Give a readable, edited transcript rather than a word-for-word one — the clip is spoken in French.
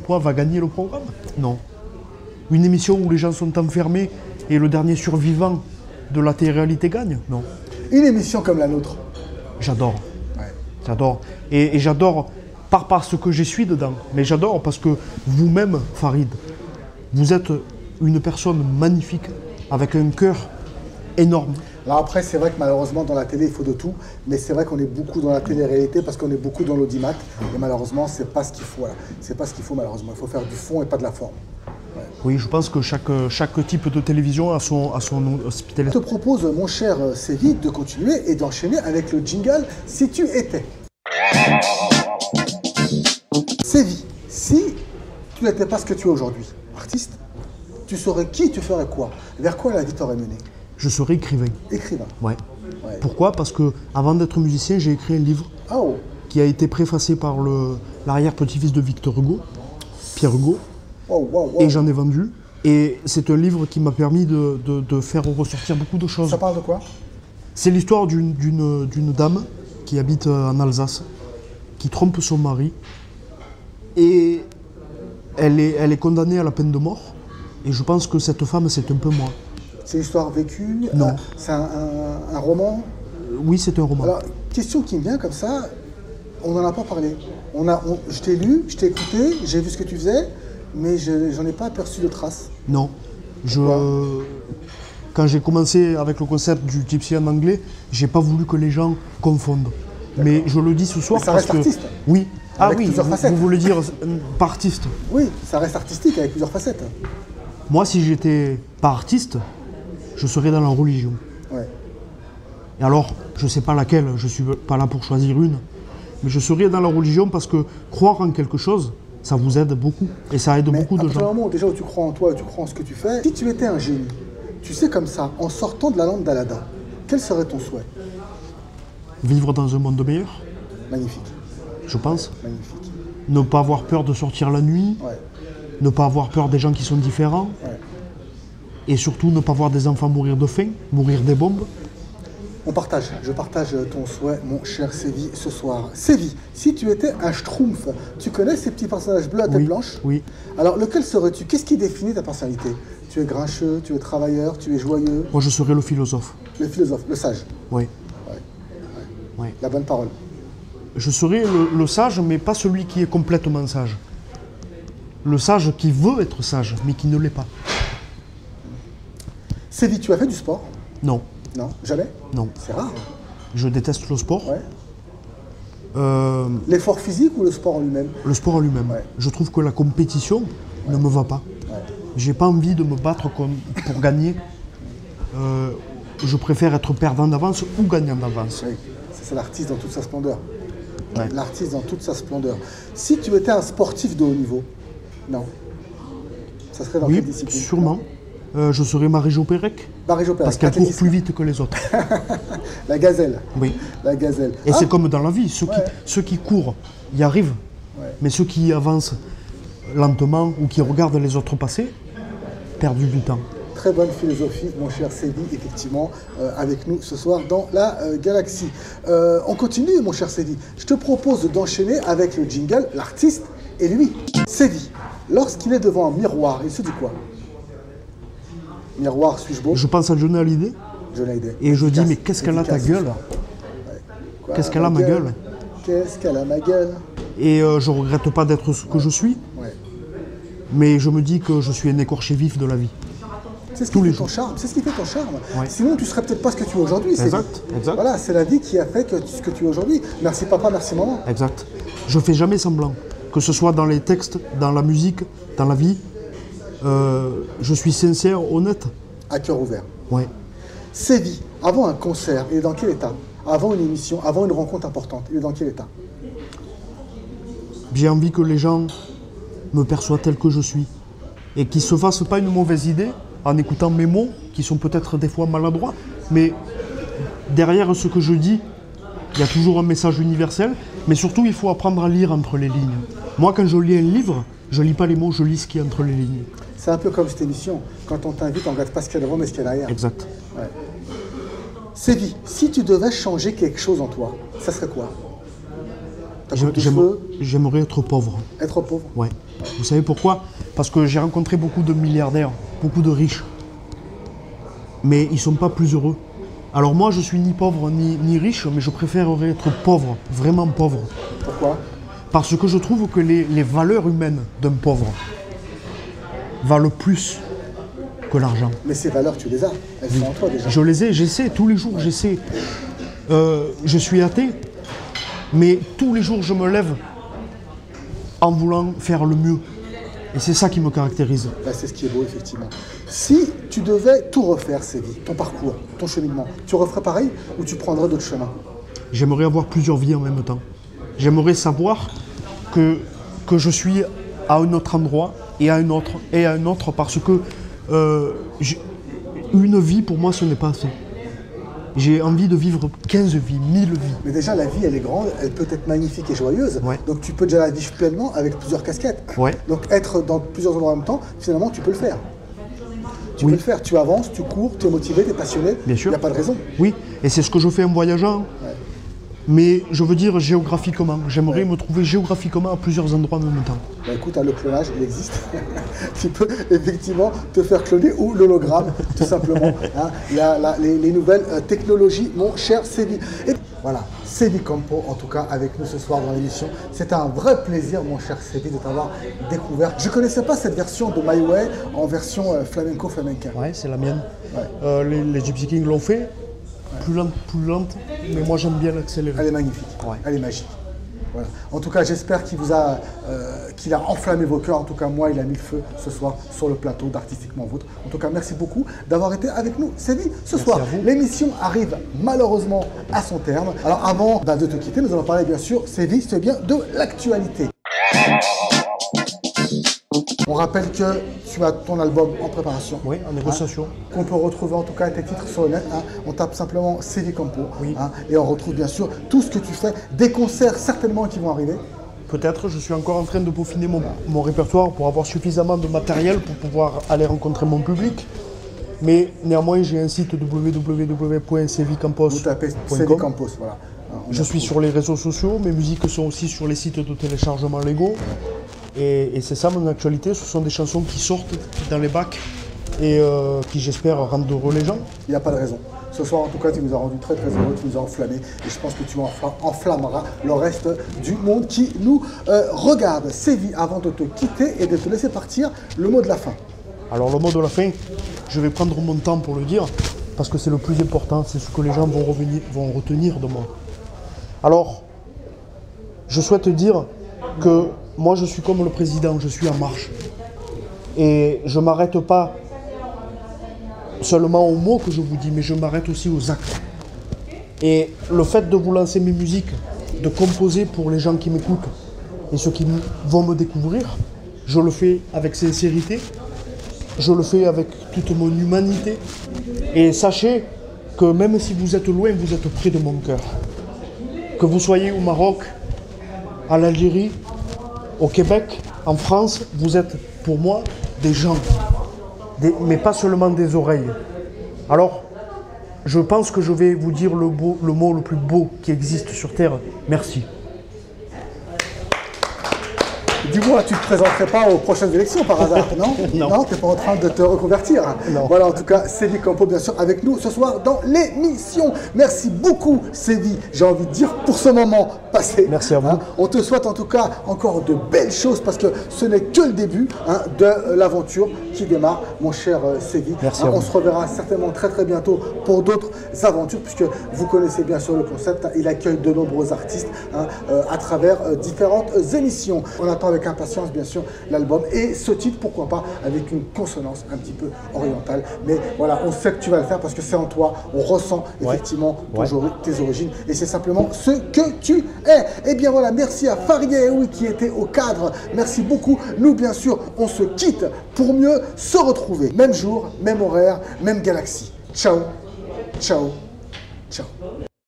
Poids va gagner le programme? Non. Une émission où les gens sont enfermés et le dernier survivant de la télé-réalité gagne? Non. Une émission comme la nôtre? J'adore. Ouais. J'adore. Et j'adore, pas parce que je suis dedans, mais j'adore parce que vous-même, Farid, vous êtes une personne magnifique, avec un cœur énorme. Alors après, c'est vrai que malheureusement, dans la télé, il faut de tout. Mais c'est vrai qu'on est beaucoup dans la télé-réalité parce qu'on est beaucoup dans l'audimat. Et malheureusement, c'est pas ce qu'il faut. Voilà. C'est pas ce qu'il faut, malheureusement. Il faut faire du fond et pas de la forme. Ouais. Oui, je pense que chaque type de télévision a son hospitalité. Je te propose, mon cher Sévi, de continuer et d'enchaîner avec le jingle « Si tu étais ». Sévi, si tu n'étais pas ce que tu es aujourd'hui, artiste, tu serais qui, tu ferais quoi? Vers quoi la vie t'aurait mené? Je serai écrivain. Écrivain. Ouais. Ouais. Pourquoi? Parce que avant d'être musicien, j'ai écrit un livre Oh. qui a été préfacé par l'arrière-petit-fils de Victor Hugo, Pierre Hugo, Wow, wow, wow. et j'en ai vendu. Et c'est un livre qui m'a permis de faire ressortir beaucoup de choses. Ça parle de quoi? C'est l'histoire d'une dame qui habite en Alsace, qui trompe son mari, et elle est condamnée à la peine de mort. Et je pense que cette femme, c'est un peu moi. C'est une histoire vécue? Non. C'est un roman? Oui, c'est un roman. Alors, question qui me vient comme ça, on n'en a pas parlé. Je t'ai lu, je t'ai écouté, j'ai vu ce que tu faisais, mais j'en ai pas aperçu de traces. Non. Quand j'ai commencé avec le concept du gypsy en anglais, j'ai pas voulu que les gens confondent. Mais je le dis ce soir Mais ça parce reste que... artiste. Oui. Avec Oui, plusieurs vous facettes. voulez dire pas artiste. Oui, ça reste artistique avec plusieurs facettes. Moi, si j'étais pas artiste, je serais dans la religion. Ouais. Et alors, je sais pas laquelle, je suis pas là pour choisir une, mais je serais dans la religion parce que croire en quelque chose, ça vous aide beaucoup. Et ça aide Mais beaucoup à de partir du gens. moment où déjà où tu crois en toi et tu crois en ce que tu fais, si tu étais un génie, tu sais comme ça, en sortant de la lampe d'Aladin, quel serait ton souhait? Vivre dans un monde meilleur, Magnifique, je pense. magnifique. Ne pas avoir peur de sortir la nuit, Ouais, ne pas avoir peur des gens qui sont différents, ouais. et surtout ne pas voir des enfants mourir de faim, mourir des bombes. On partage, je partage ton souhait, mon cher Sévi, ce soir. Sévi, si tu étais un schtroumpf, tu connais ces petits personnages bleus à tête Oui, blanche? oui. Alors, lequel serais-tu? Qu'est-ce qui définit ta personnalité? Tu es grincheux, tu es travailleur, tu es joyeux, Moi, je serais le philosophe. le philosophe, le sage, Oui. Oui. la bonne parole. Je serais le sage, mais pas celui qui est complètement sage. Le sage qui veut être sage, mais qui ne l'est pas. Sévi, tu as fait du sport? Non, Non, jamais? non. C'est rare. Je déteste le sport. Ouais. Euh, L'effort physique ou le sport en lui-même? le sport en lui-même. Ouais. Je trouve que la compétition ne me va pas. Ouais. J'ai pas envie de me battre pour gagner. Je préfère être perdant d'avance ou gagnant d'avance. Oui, c'est l'artiste dans toute sa splendeur. Ouais. L'artiste dans toute sa splendeur. Si tu étais un sportif de haut niveau, non. Ça serait dans Oui, quelle discipline? sûrement. Je serais Marie-Jo Pérec, Marie-Jo Pérec, parce qu'elle court athlétisme. plus vite que les autres. La gazelle. Oui. La gazelle. Et Ah, c'est comme dans la vie, Ouais. ceux qui courent y arrivent, Ouais. mais ceux qui avancent lentement ou qui regardent les autres passer perdent du temps. très bonne philosophie, mon cher Sévi, effectivement, avec nous ce soir dans la galaxie. On continue, mon cher Sévi. Je te propose d'enchaîner avec le jingle, l'artiste et lui. Sévi, lorsqu'il est devant un miroir, il se dit quoi? Miroir, suis-je beau? Je pense à Johnny Hallyday Je l'ai aidé. et je dis, Efficace, mais qu'est-ce qu'elle a ta efficace, gueule? ce soir. Quoi, Qu'est-ce qu'elle a ma gueule? Qu'est-ce qu'elle a ma gueule? Et je regrette pas d'être ce que je suis, Ouais. mais je me dis que je suis un écorché vif de la vie. C'est ce Tous qui les fait ton jours. charme. C'est ce qui fait ton charme. Ouais. Sinon, tu serais peut-être pas ce que tu es aujourd'hui. Sévi. Exact, exact. Voilà, c'est la vie qui a fait que ce que tu es aujourd'hui. Merci papa, merci maman. Exact. Je fais jamais semblant, que ce soit dans les textes, dans la musique, dans la vie. Je suis sincère, honnête. À cœur ouvert. Ouais. Sévi, avant un concert, il est dans quel état? Avant une émission, avant une rencontre importante, il est dans quel état? J'ai envie que les gens me perçoivent tel que je suis et qu'ils ne se fassent pas une mauvaise idée en écoutant mes mots, qui sont peut-être des fois maladroits, mais derrière ce que je dis, il y a toujours un message universel, mais surtout il faut apprendre à lire entre les lignes. Moi, quand je lis un livre, je lis pas les mots, je lis ce qu'il y a entre les lignes. C'est un peu comme cette émission. Quand on t'invite, on ne regarde pas ce qu'il y a devant, mais ce qu'il y a derrière. Exact. Ouais. Sévi, si tu devais changer quelque chose en toi, ça serait quoi? J'aimerais être pauvre. Être pauvre? Ouais. Vous savez pourquoi? Parce que j'ai rencontré beaucoup de milliardaires, beaucoup de riches. Mais ils ne sont pas plus heureux. Alors moi, je suis ni pauvre ni riche, mais je préférerais être pauvre, vraiment pauvre. Pourquoi? Parce que je trouve que les valeurs humaines d'un pauvre valent plus que l'argent. Mais ces valeurs, tu les as. Elles sont en toi déjà. Je les ai, j'essaie, tous les jours, j'essaie. Je suis athée, mais tous les jours, je me lève en voulant faire le mieux. Et c'est ça qui me caractérise. Bah, c'est ce qui est beau, effectivement. Si tu devais tout refaire, Sévi, ton parcours, ton cheminement, tu referais pareil ou tu prendrais d'autres chemins? J'aimerais avoir plusieurs vies en même temps. J'aimerais savoir que je suis à un autre endroit et à un autre, parce que une vie, pour moi, ce n'est pas assez. J'ai envie de vivre 15 vies, 1000 vies. Mais déjà, la vie, elle est grande, elle peut être magnifique et joyeuse. Ouais. Donc, tu peux déjà la vivre pleinement avec plusieurs casquettes. Ouais. Donc, être dans plusieurs endroits en même temps, finalement, tu peux le faire. Tu peux le faire. Tu avances, tu cours, tu es motivé, tu es passionné. Bien sûr. Il n'y a pas de raison. Oui, et c'est ce que je fais en voyageant. Ouais. Mais je veux dire géographiquement. J'aimerais me trouver géographiquement à plusieurs endroits en même temps. Bah écoute, le clonage, il existe. Tu peux effectivement te faire cloner ou l'hologramme, tout simplement. Hein, les nouvelles technologies, mon cher Sévi. Et voilà, Sévi Campo, en tout cas, avec nous ce soir dans l'émission. C'est un vrai plaisir, mon cher Sévi, de t'avoir découvert. Je ne connaissais pas cette version de My Way en version flamenco-flamenca. Ouais, c'est la mienne. Ouais. Les Gypsy Kings l'ont fait. Plus lente, mais moi j'aime bien l'accélérer. Elle est magnifique, Ouais. Elle est magique. Voilà. En tout cas, j'espère qu'il a enflammé vos cœurs. En tout cas, moi, il a mis le feu ce soir sur le plateau d'Artistiquement Vôtre. En tout cas, merci beaucoup d'avoir été avec nous, Sévi, ce soir. L'émission arrive malheureusement à son terme. Alors, avant de te quitter, nous allons parler, bien sûr, Sévi, c'est bien, de l'actualité. On rappelle que tu as ton album en préparation. Oui, en négociation. Qu'on peut retrouver en tout cas tes titres sur le net. On tape simplement Sévi Campo. Oui. Et on retrouve bien sûr tout ce que tu fais. Des concerts certainement qui vont arriver. Peut-être, je suis encore en train de peaufiner mon répertoire pour avoir suffisamment de matériel pour pouvoir aller rencontrer mon public. Mais néanmoins, j'ai un site www.sevicampos.com. Vous tapez Sévi Campos, voilà. Je suis sur les réseaux sociaux, mes musiques sont aussi sur les sites de téléchargement légaux. Et c'est ça mon actualité, ce sont des chansons qui sortent dans les bacs et qui j'espère rendent heureux les gens. Il n'y a pas de raison. Ce soir en tout cas tu nous as rendu très très heureux, tu nous as enflammés et je pense que tu enflammeras le reste du monde qui nous regarde. Sévi, avant de te quitter et de te laisser partir, le mot de la fin. Alors le mot de la fin, je vais prendre mon temps pour le dire parce que c'est le plus important, c'est ce que les gens vont retenir de moi. Alors, je souhaite dire que moi, je suis comme le président, je suis en marche. Et je ne m'arrête pas seulement aux mots que je vous dis, mais je m'arrête aussi aux actes. Et le fait de vous lancer mes musiques, de composer pour les gens qui m'écoutent et ceux qui vont me découvrir, je le fais avec sincérité, je le fais avec toute mon humanité. Et sachez que même si vous êtes loin, vous êtes près de mon cœur. Que vous soyez au Maroc, à l'Algérie, au Québec, en France, vous êtes pour moi des gens, mais pas seulement des oreilles. Alors, je pense que je vais vous dire le mot le plus beau qui existe sur Terre. Merci. Dis-moi, tu ne te présenterais pas aux prochaines élections par hasard, non? Non. Tu n'es pas en train de te reconvertir. Non. Voilà, en tout cas, Sévi Campo, bien sûr, avec nous ce soir dans l'émission. Merci beaucoup, Sévi, j'ai envie de dire, pour ce moment passé. Merci à vous. On te souhaite en tout cas encore de belles choses parce que ce n'est que le début de l'aventure qui démarre, mon cher Sévi. Merci à vous. On se reverra certainement très très bientôt pour d'autres aventures puisque vous connaissez bien sûr le concept. Il accueille de nombreux artistes à travers différentes émissions. On attend avec impatience bien sûr l'album et ce titre, pourquoi pas avec une consonance un petit peu orientale, mais voilà, on sait que tu vas le faire parce que c'est en toi, on ressent effectivement tes origines et c'est simplement ce que tu es. Et bien voilà, merci à Farid Yaoui qui était au cadre, merci beaucoup. Nous bien sûr on se quitte pour mieux se retrouver, même jour, même horaire, même galaxie. Ciao, ciao, ciao.